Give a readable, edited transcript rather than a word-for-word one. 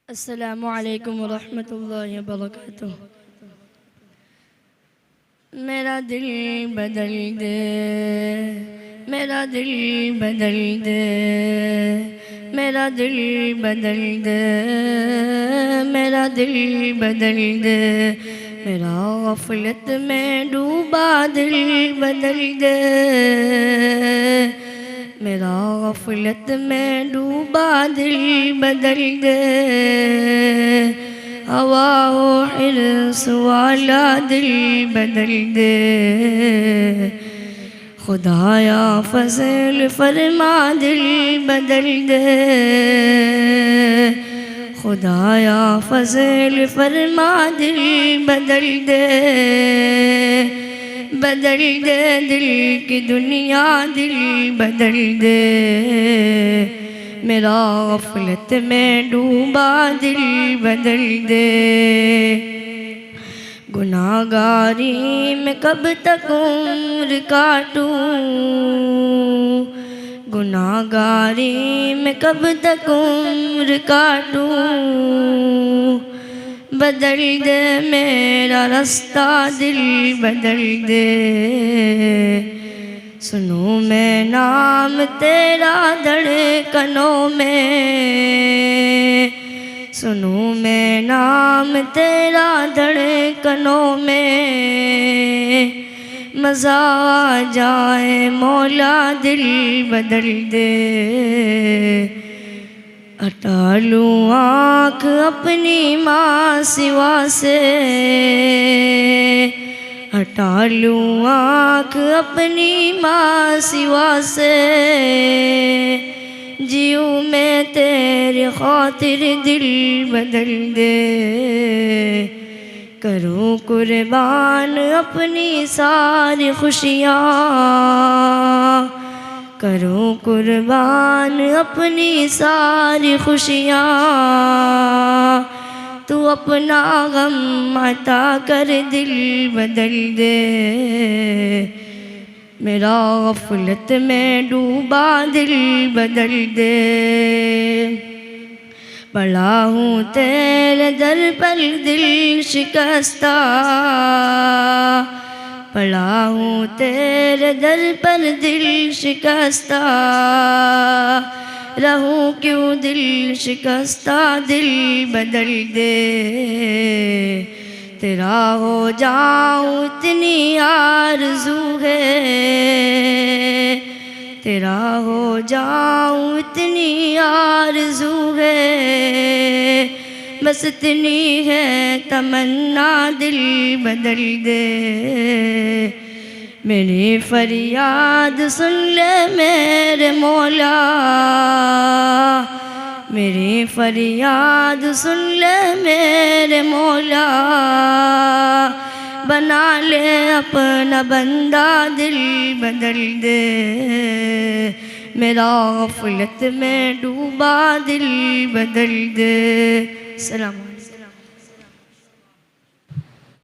अस्सलामु अलैकुम वरहमतुल्लाहि वबरकातुह। मेरा दिल बदल दे, मेरा दिल बदल दे, मेरा दिल बदल दे, मेरा दिल बदल दे, मेरा गफलत में डूबा दिल बदल दे, मेरा गफलत में डूबा दिल बदल दे, हवा हो हिर्स वाला दिल बदल दे, खुदाया फज़ल फरमा दिल बदल दे, खुदाया फज़ल फरमा दिल बदल दे, बदल दे दिल की दुनिया दिल बदल दे, मेरा गफलत में डूबा दिल बदल दे, गुनाहगारी में कब तक उम्र काटूं, गुनाहगारी में कब तक उम्र काटूं, बदल दे मेरा रास्ता दिल बदल दे, सुनूं मैं नाम तेरा धड़कनों में, सुनूं मैं नाम तेरा धड़कनों में, मज़ा आ जाए मौला दिल बदल दे, हटा लूँ आँख अपनी माँ सिवा से, हटा लूँ आँख अपनी माँ सिवा से, जीऊँ मैं तेरे खातिर दिल बदल दे, करूँ कुर्बान अपनी सारी खुशियाँ, करूँ कुर्बान अपनी सारी खुशियाँ, तू अपना गम अता कर दिल बदल दे, मेरा गफलत में डूबा दिल बदल दे, पड़ा हूँ तेरे दर पर दिल शिकस्ता, पड़ा हूँ तेरे दर पर दिल शिकस्ता, रहूं क्यों दिल शिकस्ता दिल बदल दे, तेरा हो जाऊं इतनी आरज़ू है, तेरा हो जाऊं इतनी आरज़ू है, बस इतनी है तमन्ना दिल बदल दे, मेरी फरियाद सुन ले मेरे मौला, मेरी फरियाद सुन ले मेरे मौला, बना ले अपना बंदा दिल बदल दे, मेरा गफलत में डूबा दिल बदल दे। सलाम।